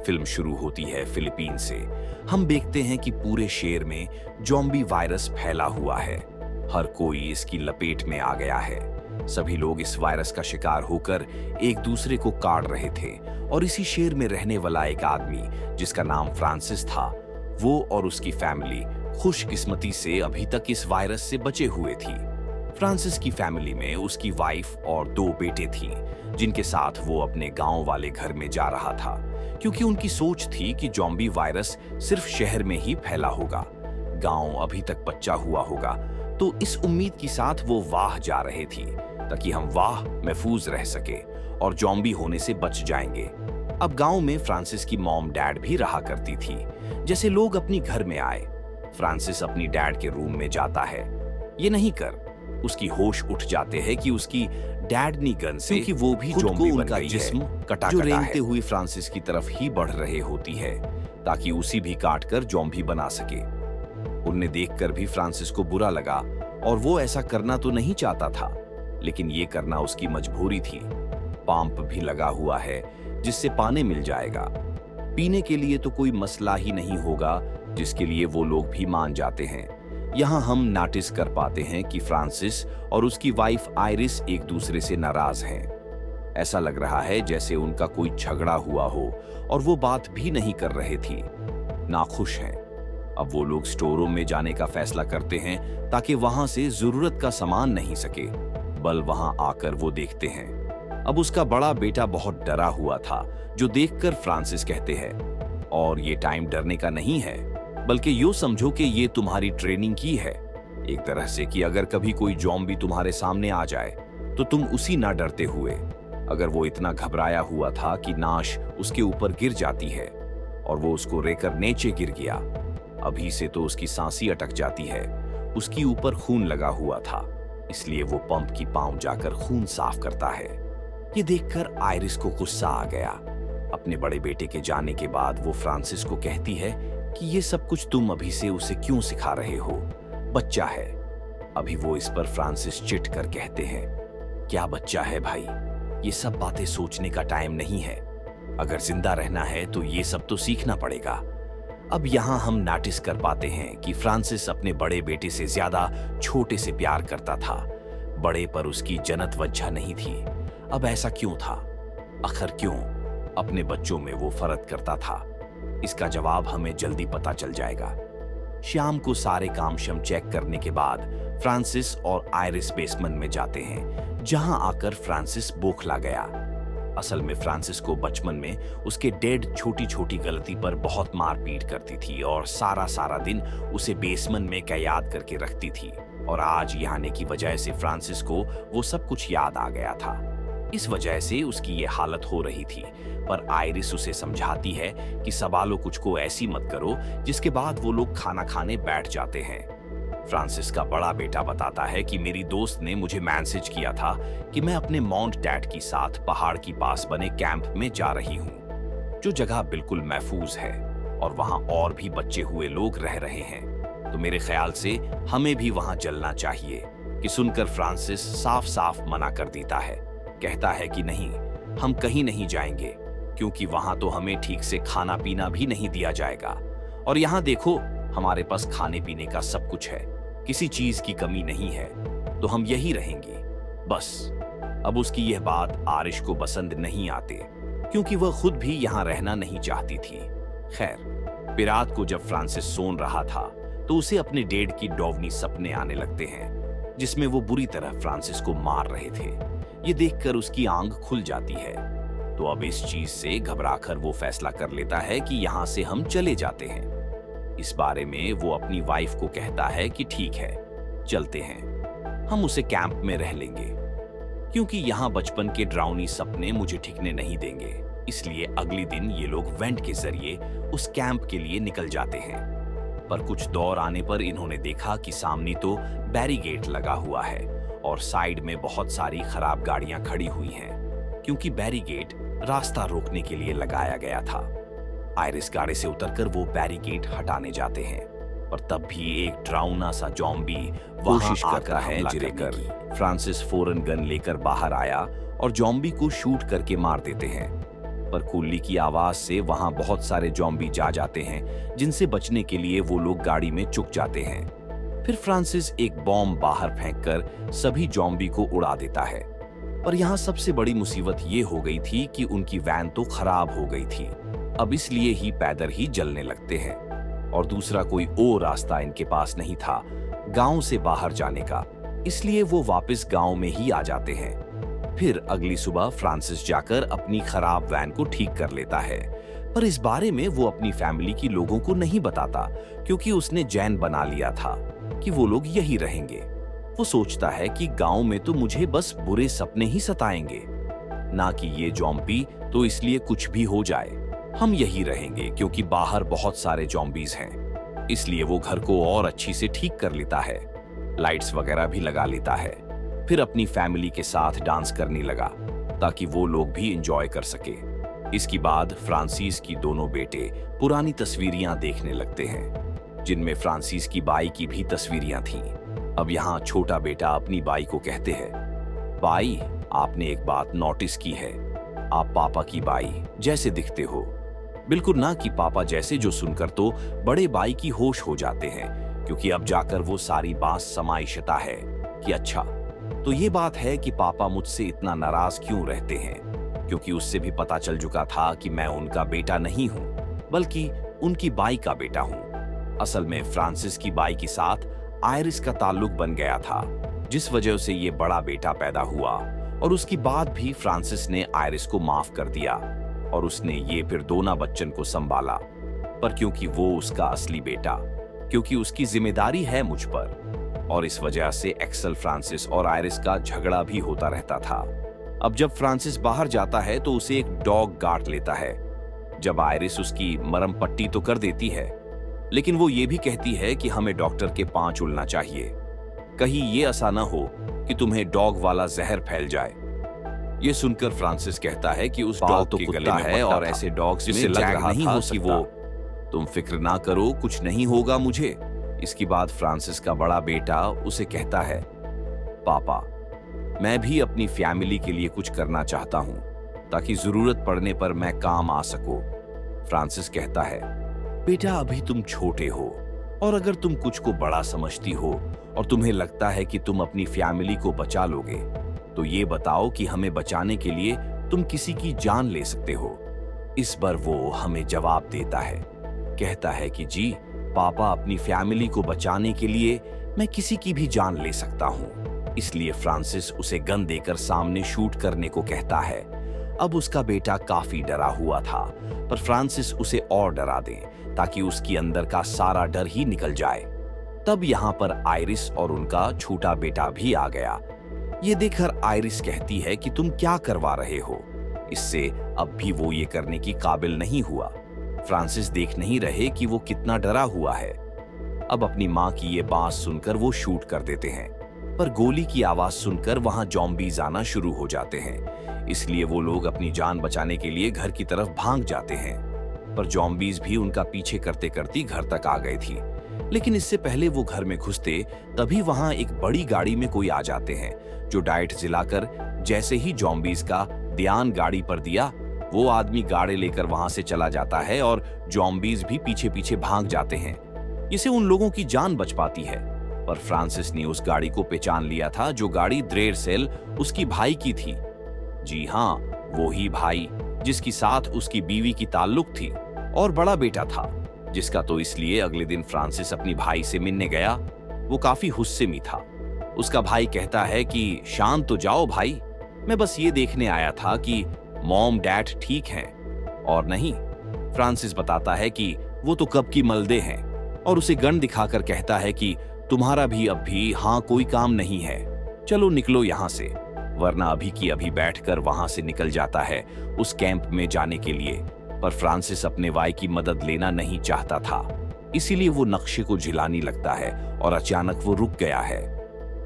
Film शुरू होती है फिलीपीन से। हम देखते हैं कि पूरे शहर में ज़ॉम्बी वायरस फैला हुआ है। हर कोई इसकी लपेट में आ गया है। सभी लोग इस वायरस का शिकार होकर एक दूसरे को काट रहे थे और इसी शहर में रहने वाला एक आदमी जिसका नाम फ्रांसिस था, वो और उसकी फैमिली खुशकिस्मती से अभी तक इस वायरस से बचे हुए थी। फ्रांसिस की फैमिली में उसकी वाइफ और 2 बेटे थी जिनके साथ वो अपने गांव वाले घर में जा रहा था, क्योंकि उनकी सोच थी कि ज़ॉम्बी वायरस सिर्फ शहर में ही फैला होगा, गांव अभी तक बचा हुआ होगा। तो इस उम्मीद के साथ वो वाह जा रहे थी ताकि हम वाह महफूज रह सके और ज़ॉम्बी होने से बच जाएंगे। अब गांव में फ्रांसिस की मॉम डैड भी रहा करती थी। जैसे लोग अपनी घर में आए, फ्रांसिस अपनी डैड के रूम में जाता है। ये नहीं कर उसकी होश उठ जाते हैं कि उसकी डैडनी गन से कि वो भी ज़ॉम्बी बन गई जिस्म कटा जो रेंगते हुए फ्रांसिस की तरफ ही बढ़ रहे होती है ताकि उसी भी काट कर ज़ॉम्बी बना सके। उन्हें देखकर भी फ्रांसिस को बुरा लगा और वो ऐसा करना तो नहीं चाहता था, लेकिन ये करना उसकी मजबूरी थी। पंप भी लगा हुआ है जिससे पानी मिल जाएगा। पीने के लिए तो कोई मसला ही नहीं होगा, जिसके लिए वो लोग भी मान जाते हैं। यहाँ हम नोटिस कर पाते हैं कि फ्रांसिस और उसकी वाइफ आयरिस एक दूसरे से नाराज हैं। ऐसा लग रहा है जैसे उनका कोई झगड़ा हुआ हो और वो बात भी नहीं कर रहे थी, नाखुश हैं। अब वो लोग स्टोरों में जाने का फैसला करते हैं ताकि वहां से जरूरत का सामान नहीं सके। बल वहां आकर वो देखते हैं। अब उसका बड़ा बेटा बहुत डरा हुआ था, जो देखकर फ्रांसिस कहते हैं, और ये टाइम डरने का नहीं है, बल्कि यूं समझो कि ये तुम्हारी ट्रेनिंग की है, एक तरह से, कि अगर कभी कोई ज़ॉम्बी तुम्हारे सामने आ जाए तो तुम उसी ना डरते हुए। अगर वो इतना घबराया हुआ था कि नाश उसके ऊपर गिर जाती है और वो उसको लेकर नीचे गिर गया, अभी से तो उसकी सांसी अटक जाती है। उसकी ऊपर खून लगा हुआ था, इसलिए वो पंप की पांव जाकर खून साफ करता है। ये देखकर आयरिस को गुस्सा आ गया। अपने बड़े बेटे के जाने के बाद वो फ्रांसिस को कहती है कि ये सब कुछ तुम अभी से उसे क्यों सिखा रहे हो, बच्चा है। अभी वो इस पर फ्रांसिस चिढ़ कर कहते हैं, क्या बच्चा है भाई, ये सब बातें सोचने का टाइम नहीं है। अगर जिंदा रहना है तो ये सब तो सीखना पड़ेगा। अब यहाँ हम नोटिस कर पाते हैं कि फ्रांसिस अपने बड़े बेटे से ज्यादा छोटे से प्यार करता था। बड़े पर उसकी जन्नत वजह नहीं थी। अब ऐसा क्यों था? आखिर क्यों अपने बच्चों में वो फर्क करता था? इसका जवाब हमें जल्दी पता चल जाएगा। शाम को सारे काम शम चेक करने के बाद फ्रांसिस और आयरिस बेसमेंट में जाते हैं, जहां आकर फ्रांसिस बौखला गया। असल में फ्रांसिस को बचपन में उसके डैड छोटी छोटी गलती पर बहुत मारपीट करती थी और सारा दिन उसे बेसमेंट में कैद करके रखती थी, और आज यहाँ आने की वजह से फ्रांसिस को वो सब कुछ याद आ गया था। इस वजह से उसकी ये हालत हो रही थी, पर आयरिस उसे समझाती है कि सवालों कुछ को ऐसी मत करो जिसके बाद वो लोग खाना खाने बैठ जाते हैं। फ्रांसिस का बड़ा बेटा बताता है कि मेरी दोस्त ने मुझे मैसेज किया था कि मैं अपने माउंट डैड के साथ पहाड़ के पास बने कैंप में जा रही हूँ, जो जगह बिल्कुल महफूज है और वहां और भी बचे हुए लोग रह रहे हैं, तो मेरे ख्याल से हमें भी वहां चलना चाहिए। कि सुनकर फ्रांसिस साफ साफ मना कर देता है, कहता है कि नहीं, हम कहीं नहीं जाएंगे, क्योंकि वहां तो हमें ठीक से खाना पीना भी नहीं दिया जाएगा, और यहाँ देखो हमारे पास खाने पीने का सब कुछ है, किसी चीज की कमी नहीं है, तो हम यही रहेंगे बस। अब उसकी यह बात आरिश को पसंद नहीं आती, क्योंकि वह खुद भी यहाँ रहना नहीं चाहती थी। खैर, रात को जब फ्रांसिस सोन रहा था तो उसे अपने डैड की डोवनी सपने आने लगते हैं, जिसमें वो बुरी तरह फ्रांसिस को मार रहे थे। ये देखकर उसकी आंख खुल जाती है, तो अब इस चीज से घबराकर वो फैसला कर लेता है कि यहाँ से हम चले जाते हैं। इस बारे में वो अपनी वाइफ को कहता है कि ठीक है, चलते हैं, हम उसे कैंप में रह लेंगे, क्योंकि यहाँ बचपन के डरावनी सपने मुझे ठिकने नहीं देंगे। इसलिए अगले दिन ये लोग वेंट के जरिए उस कैंप के लिए निकल जाते हैं। पर कुछ दौर आने पर इन्होंने देखा कि सामने तो बैरिकेड लगा हुआ है और साइड में बहुत सारी खराब गाड़ियां खड़ी हुई हैं, क्योंकि बैरिकेड रास्ता रोकने के लिए लगाया गया था। आयरिस गाड़ी से उतरकर वो बैरिकेड हटाने जाते हैं, पर तब भी एक डरावना सा ज़ॉम्बी कोशिश करता है हमला कर। फ्रांसिस फौरन गन लेकर बाहर आया और ज़ॉम्बी को शूट करके मार देते हैं, पर कुल्ली की आवाज से वहां बहुत सारे जॉम्बी जा जाते हैं, जिनसे बचने के लिए वो लोग गाड़ी में चुक जाते हैं। फिर फ्रांसिस एक बॉम्ब बाहर फेंककर सभी जॉम्बी को उड़ा देता है। पर यहाँ सबसे बड़ी मुसीबत ये हो गई थी कि उनकी वैन तो खराब हो गई थी। अब इसलिए ही पैदल ही जलने लगते हैं और दूसरा कोई और रास्ता इनके पास नहीं था गांव से बाहर जाने का, इसलिए वो वापस गांव में ही आ जाते हैं। फिर अगली सुबह फ्रांसिस जाकर अपनी खराब वैन को ठीक कर लेता है, पर इस बारे में वो अपनी फैमिली की लोगों को नहीं बताता, क्योंकि उसने जैन बना लिया था कि वो लोग यही रहेंगे। वो सोचता है कि गांव में तो मुझे बस बुरे सपने ही सताएंगे, ना कि ये जॉम्बी, तो इसलिए कुछ भी हो जाए हम यही रहेंगे, क्योंकि बाहर बहुत सारे जॉम्बीज हैं। इसलिए वो घर को और अच्छी से ठीक कर लेता है, लाइट्स वगैरह भी लगा लेता है। फिर अपनी फैमिली के साथ डांस करने लगा ताकि वो लोग भी एंजॉय कर सके। इसके बाद फ्रांसिस की दोनों बेटे पुरानी तस्वीरियां देखने लगते हैं, जिनमें फ्रांसिस की बाई की भी तस्वीरियां थीं। अब यहाँ छोटा बेटा अपनी बाई को कहते हैं, बाई, आपने एक बात नोटिस की है, आप पापा की बाई जैसे दिखते हो। बिल्कुल ना कि पापा जैसे, जो सुनकर तो बड़े बाई की होश हो जाते हैं, क्योंकि अब जाकर वो सारी बात समाइशता है कि अच्छा, तो ये बात है कि पापा मुझसे इतना नाराज क्यों रहते हैं, क्योंकि उससे भी पता चल चुका था कि मैं उनका बेटा नहीं हूं, बल्कि उनकी बाई का बेटा हूं। असल में फ्रांसिस की बाई के साथ आयरिस का ताल्लुक बन गया था, जिस वजह से ये बड़ा बेटा पैदा हुआ, और उसकी बाद भी फ्रांसिस ने आयरिस को माफ कर दिया और उसने ये फिर दोनों बच्चन को संभाला। पर क्योंकि वो उसका असली बेटा, क्योंकि उसकी जिम्मेदारी है मुझ पर, और इस वजह से एक्सेल, फ्रांसिस और आयरिस का झगड़ा भी होता रहता था। अब जब फ्रांसिस बाहर जाता है तो उसे एक डॉग काट लेता है। जब आयरिस उसकी मरहम पट्टी तो कर देती है, लेकिन वो ये भी कहती है कि हमें डॉक्टर के पांव चुलना चाहिए, कहीं ये ऐसा ना हो कि तुम्हें डॉग वाला जहर फैल जाए। ये सुनकर फ्रांसिस कहता है कि उस डॉग तो कुत्ता है और ऐसे डॉग जिससे लग रहा नहीं हो कि वो, तुम फिक्र ना करो, कुछ नहीं होगा मुझे। इसके बाद फ्रांसिस का बड़ा बेटा उसे कहता है, पापा, मैं भी अपनी फैमिली के लिए कुछ करना चाहता हूं, ताकि जरूरत पड़ने पर मैं काम आ सकूं। फ्रांसिस कहता है, बेटा, अभी तुम छोटे हो, और अगर तुम कुछ को बड़ा समझती हो और तुम्हें लगता है कि तुम अपनी फैमिली को बचा लोगे, तो ये बताओ कि हमें बचाने के लिए तुम किसी की जान ले सकते हो। इस बार वो हमें जवाब देता है, कहता है कि जी पापा, अपनी फैमिली को बचाने के लिए मैं किसी की भी जान ले सकता हूं। इसलिए फ्रांसिस उसे गन देकर सामने शूट करने को कहता है। अब उसका बेटा काफी डरा हुआ था, पर फ्रांसिस उसे और डरा दे ताकि उसकी अंदर का सारा डर ही निकल जाए। तब यहाँ पर आयरिस और उनका छोटा बेटा भी आ गया। ये देखकर आयरिस कहती है कि तुम क्या करवा रहे हो, इससे अब भी वो ये करने की काबिल नहीं हुआ। फ्रांसिस देख नहीं रहे कि वो कितना डरा हुआ है। अब अपनी माँ की ये बात सुनकर वो शूट कर देते हैं, पर गोली की आवाज सुनकर वहां जॉम्बीज आना शुरू हो जाते हैं। इसलिए वो लोग अपनी जान बचाने के लिए घर की तरफ भाग जाते हैं, पर जॉम्बीज भी उनका पीछे करते करते घर तक आ गई थी। लेकिन इससे पहले वो घर में घुसते, तभी वहां एक बड़ी गाड़ी में कोई आ जाते हैं, जो डाइट जलाकर जैसे ही जॉम्बीज का ध्यान गाड़ी पर दिया, वो आदमी गाड़ी लेकर वहां से चला जाता है और जॉम्बीज भी पीछे पीछे भाग जाते हैं। इससे उन लोगों की जान बच पाती है। पर फ्रांसिस ने उस गाड़ी को पहचान लिया था, जो गाड़ी ड्रेरसेल उसकी भाई की थी। जी हाँ, वो ही भाई जिसकी साथ उसकी बीवी की ताल्लुक थी, और बड़ा बेटा था, जिसका तो इसलिए अगले दिन फ्रांसिस अपनी भाई से मिलने गया, वो काफी गुस्से में था। उसका भाई कहता है कि शांत तो जाओ भाई, मैं बस ये देखने आया था कि मॉम डैड ठीक हैं और नहीं। फ्रांसिस बताता है कि वो तो कब की मलदे हैं, और उसे गन दिखाकर कहता है कि तुम्हारा भी अब भी हाँ कोई काम नहीं है, चलो निकलो यहाँ से, वरना अभी की अभी बैठकर वहां से निकल जाता है उस कैंप में जाने के लिए। पर फ्रांसिस अपने भाई की मदद लेना नहीं चाहता था, इसीलिए वो नक्शे को झिलाने लगता है और अचानक वो रुक गया है।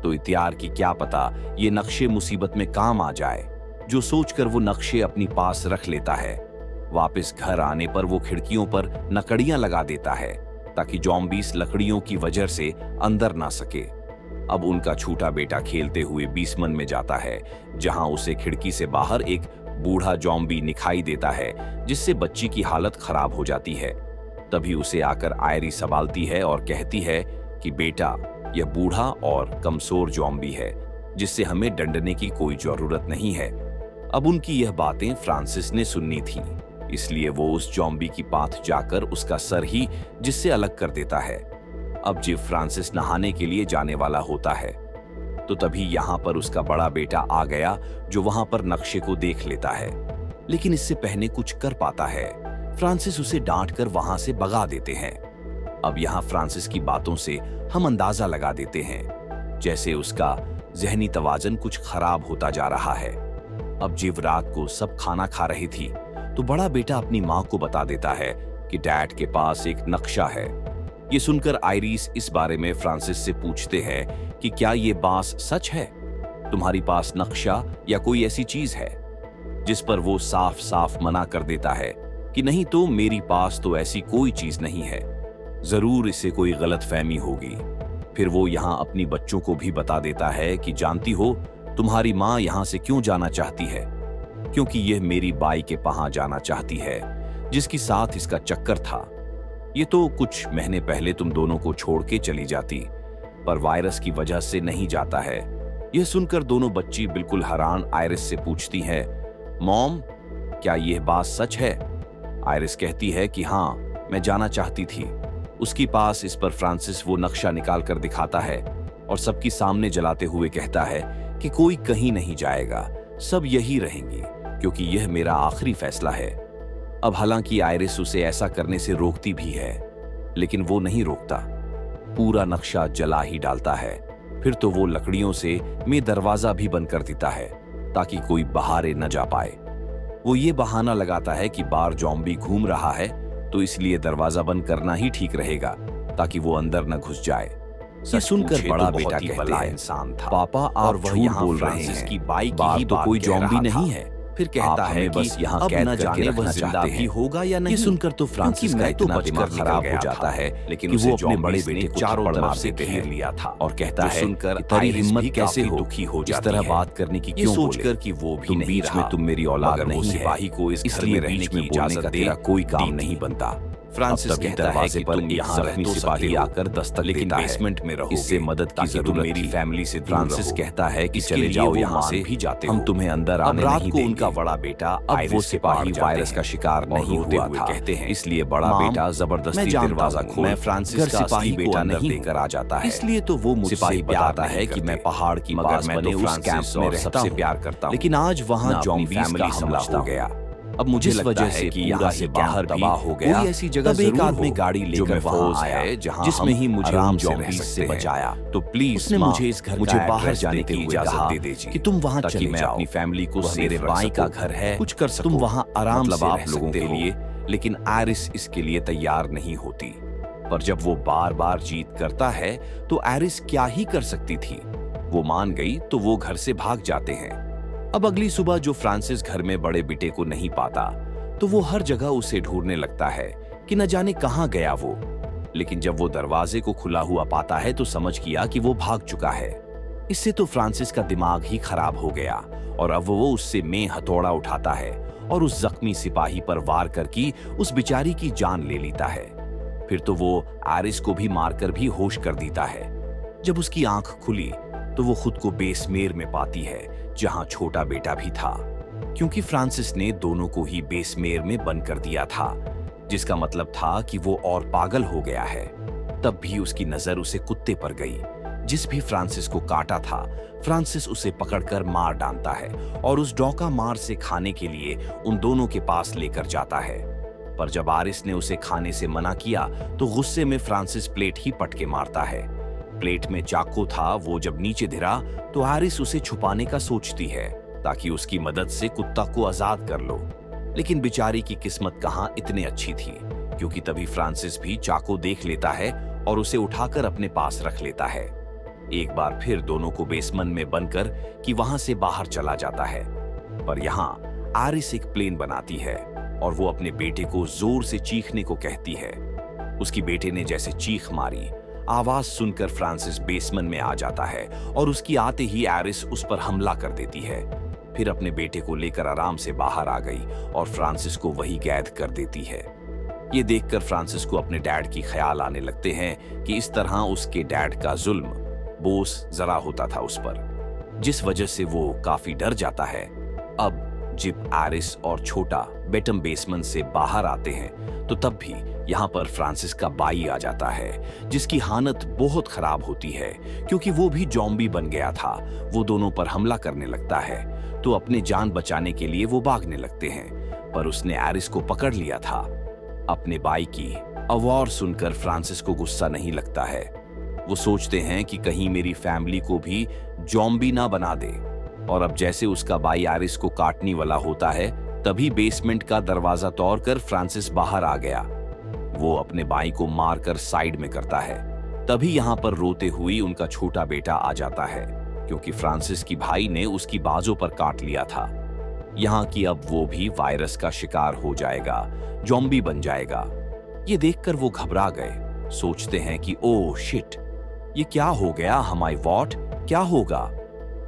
तो इत्यार की क्या पता ये नक्शे मुसीबत में काम आ जाए, जो सोचकर वो नक्शे अपनी पास रख लेता है। वापस घर आने पर वो खिड़कियों पर लकड़ियां लगा देता है, ताकि जॉम्बीज लकड़ियों की वजह से अंदर ना सके। अब उनका छोटा बेटा खेलते हुए बेसमेंट में जाता है, जहां उसे खिड़की से बाहर एक बूढ़ा जॉम्बी दिखाई देता है, जिससे बच्ची की हालत खराब हो जाती है। तभी उसे आकर आयरिस संभालती है और कहती है कि बेटा, यह बूढ़ा और कमजोर जॉम्बी है, जिससे हमें डंडने की कोई जरूरत नहीं है। अब उनकी यह बातें फ्रांसिस ने सुननी थी, इसलिए वो उस जॉम्बी की पास जाकर उसका सर ही जिससे अलग कर देता है। अब जब फ्रांसिस नहाने के लिए जाने वाला होता है, तो तभी यहाँ पर उसका बड़ा बेटा आ गया, जो वहां पर नक्शे को देख लेता है, लेकिन इससे पहले कुछ कर पाता है। फ्रांसिस उसे डांट कर वहां से भगा देते हैं। अब यहाँ फ्रांसिस की बातों से हम अंदाजा लगा देते हैं जैसे उसका जहनी तवाजन कुछ खराब होता जा रहा है। अब जब रात को सब खाना खा रही थी, तो बड़ा बेटा अपनी माँ को बता देता है कि डैड के पास एक नक्शा है। ये सुनकर आयरिस इस बारे में फ्रांसिस से पूछते हैं कि क्या ये बात सच है? तुम्हारी पास नक्शा या कोई ऐसी चीज है? जिस पर वो साफ साफ मना कर देता है कि नहीं तो मेरी पास तो ऐसी कोई चीज नहीं है, जरूर इसे कोई गलतफहमी होगी। फिर वो यहाँ अपनी बच्चों को भी बता देता है कि जानती हो, तुम्हारी माँ यहाँ से क्यों जाना चाहती है? क्योंकि यह मेरी बाई के पास जाना चाहती है, जिसके साथ इसका चक्कर था। ये तो कुछ महीने पहले तुम दोनों को छोड़ के चली जाती, पर वायरस की वजह से नहीं जाता है। यह सुनकर दोनों बच्ची बिल्कुल हैरान आयरिस से पूछती है, मॉम, क्या यह बात सच है? आयरिस कहती है कि हाँ, मैं जाना चाहती थी। उसके पास इस पर फ्रांसिस वो नक्शा निकाल कर दिखाता है और सबके सामने जलाते हुए कहता है कि कोई कहीं नहीं जाएगा, सब यही रहेंगी, क्योंकि यह मेरा आखिरी फैसला है। अब हालांकि आयरिस उसे ऐसा करने से रोकती भी है, लेकिन वो नहीं रोकता, पूरा नक्शा जला ही डालता है। फिर तो वो लकड़ियों से में दरवाजा भी बंद कर देता है ताकि कोई बाहर न जा पाए। वो ये बहाना लगाता है कि बाहर जॉम्बी घूम रहा है, तो इसलिए दरवाजा बंद करना ही ठीक रहेगा ताकि वो अंदर न घुस जाए। ये सुनकर बड़ा बेटा कहता है, इंसान था पापा, और वह यहाँ बोल रहे हैं कि बाई की तो कोई जॉम्बी नहीं है। फिर कहता है बस यहाँ कैद करके रखना चाहते हैं, होगा या नहीं। ये सुनकर तो फ्रांसिस का इतना दिमाग खराब हो जाता है, लेकिन वो अपने बड़े बेटे को चारों तरफ से घेर लिया था और कहता है, सुनकर तेरी हिम्मत कैसे हो, दुखी हो जाती है, इस तरह बात करने की क्यों? सोचकर कि वो भी नहीं रहा, तुम मेरी औलाद नहीं है, सिपाही को इस घर में रहने की इजाजत दे, कोई काम नहीं बनता। फ्रांसिस कहता है कि तुम यहाँ जख्मी सिपाही आकर दस्तक देता है, बेसमेंट में रहो, इससे मदद की जरूरत मेरी फैमिली से। फ्रांसिस कहता है कि चले जाओ यहाँ से, भी जाते हम तुम्हें अंदर आने नहीं देंगे। उनका बड़ा बेटा अब वो सिपाही वायरस का शिकार नहीं हुआ था, कहते हैं, इसलिए बड़ा बेटा जबरदस्ती दरवाजा खोल, मैं फ्रांसिस का सिपाही बेटा नहीं देकर आ जाता है, इसलिए तो वो मुझसे बताता है कि मैं पहाड़ की पास बने उस कैंप में सबसे प्यार करता हूँ, लेकिन आज वहाँ जॉम्बीज़ का हमला हो गया। अब मुझे लगता है कि यहाँ से बाहर तबाह हो गया, कोई ऐसी जगह एक आदमी गाड़ी लेकर वहाँ आया है जिसमें ही मुझे आराम से बचाया। तो प्लीज उसने मुझे इस घर मुझे बाहर जाने की इजाजत दे दीजिए कि तुम वहाँ चले जाओ, अपनी फैमिली को मेरे बाई का घर है, कुछ कर सकते, तुम वहाँ आराम से आप लोगों के लिए। लेकिन आयरिस इसके लिए तैयार नहीं होती, पर जब वो बार बार जीत करता है तो आयरिस क्या ही कर सकती थी। वो मान गई तो वो घर से भाग जाते हैं। अब अगली सुबह जो फ्रांसिस घर में बड़े बेटे को नहीं पाता, तो वो हर जगह उसे ढूंढने लगता है कि न जाने कहां गया वो। लेकिन जब वो दरवाजे को खुला हुआ पाता है तो समझ गया कि वो भाग चुका है। इससे तो फ्रांसिस का दिमाग ही खराब हो गया और अब वो उससे में हथौड़ा उठाता है और उस जख्मी सिपाही पर वार करके उस बेचारी की जान ले लेता है। फिर तो वो आयरिस को भी मारकर भी होश कर देता है। जब उसकी आंख खुली तो वो खुद को बेसमेर में पाती है, जहां छोटा बेटा भी था, क्योंकि फ्रांसिस ने दोनों को ही बेसमेर में बंद कर दिया था, जिसका मतलब था कि वो और पागल हो गया है। तब भी उसकी नजर उसे कुत्ते पर गई। जिस भी फ्रांसिस को काटा था, फ्रांसिस उसे पकड़कर मार डालता है और उस डॉका मार से खाने के लिए उन दोनों के पास लेकर जाता है। पर जब आयरिस ने उसे खाने से मना किया तो गुस्से में फ्रांसिस प्लेट ही पटके मारता है। प्लेट में चाकू था, वो जब नीचे गिरा तो आयरिस उसे छुपाने का सोचती है ताकि उसकी मदद से कुत्ता को आजाद कर लो। लेकिन बेचारी की किस्मत कहां इतनी अच्छी थी, क्योंकि तभी फ्रांसिस भी चाकू देख लेता है और उसे उठाकर अपने पास रख लेता है। एक बार फिर दोनों को बेसमेंट में बंद कर कि वहां से बाहर चला जाता है। पर यहाँ आयरिस एक प्लेन बनाती है और वो अपने बेटे को जोर से चीखने को कहती है। उसकी बेटे ने जैसे चीख मारी, आवाज सुनकर फ्रांसिस बेसमेंट में आ जाता है और उसकी आते ही आयरिस उस पर हमला कर देती है। फिर अपने बेटे को लेकर आराम से बाहर आ गई और फ्रांसिस को वही कैद कर देती है। ये देखकर फ्रांसिस को अपने डैड की ख्याल आने लगते हैं कि इस तरह उसके डैड का जुल्म बोझ जरा होता था उस पर, जिस वजह से वो काफी डर जाता है। अब जब एरिस और छोटा बेटम बेसमेंट से बाहर आते हैं तो तब भी यहाँ पर फ्रांसिस का भाई आ जाता है, जिसकी हालत बहुत खराब होती है क्योंकि वो भी ज़ॉम्बी बन गया था। वो दोनों पर हमला करने लगता है तो अपने जान बचाने के लिए वो भागने लगते हैं, पर उसने एरिस को पकड़ लिया था। अपने भाई की आवाज़ सुनकर फ्रांसिस को गुस्सा नहीं लगता है। वो सोचते हैं कि कहीं मेरी फैमिली को भी ज़ॉम्बी ना बना दे। और अब जैसे उसका भाई एरिस को काटने वाला होता है तभी बेसमेंट का दरवाजा तोड़कर फ्रांसिस बाहर आ गया। वो अपने भाई को मारकर साइड में करता है। तभी यहाँ पर रोते हुए उनका छोटा बेटा आ जाता है क्योंकि फ्रांसिस की भाई ने उसकी बाजों पर काट लिया था। यहाँ की अब वो भी वायरस का शिकार हो जाएगा, ज़ॉम्बी बन जाएगा। ये देखकर वो घबरा गए, सोचते हैं कि ओह शिट, ये क्या हो गया, हमारी वॉट क्या होगा।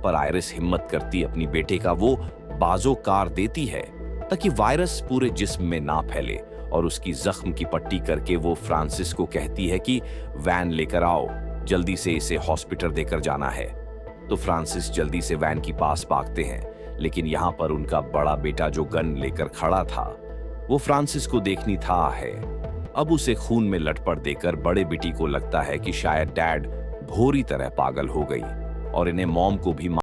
पर आयरिस हिम्मत करती अपनी बेटे का वो बाजों कार देती है ताकि वायरस पूरे जिस्म में ना फैले, और उसकी जख्म की पट्टी करके वो फ्रांसिस को कहती है कि वैन लेकर आओ, जल्दी से इसे हॉस्पिटल देकर जाना है। तो फ्रांसिस जल्दी से वैन के पास भागते हैं, लेकिन यहाँ पर उनका बड़ा बेटा जो गन लेकर खड़ा था वो फ्रांसिस को देखनी था है। अब उसे खून में लटपट देकर बड़े बेटी को लगता है कि शायद डैड भोरी तरह पागल हो गई और इन्हें मॉम को भी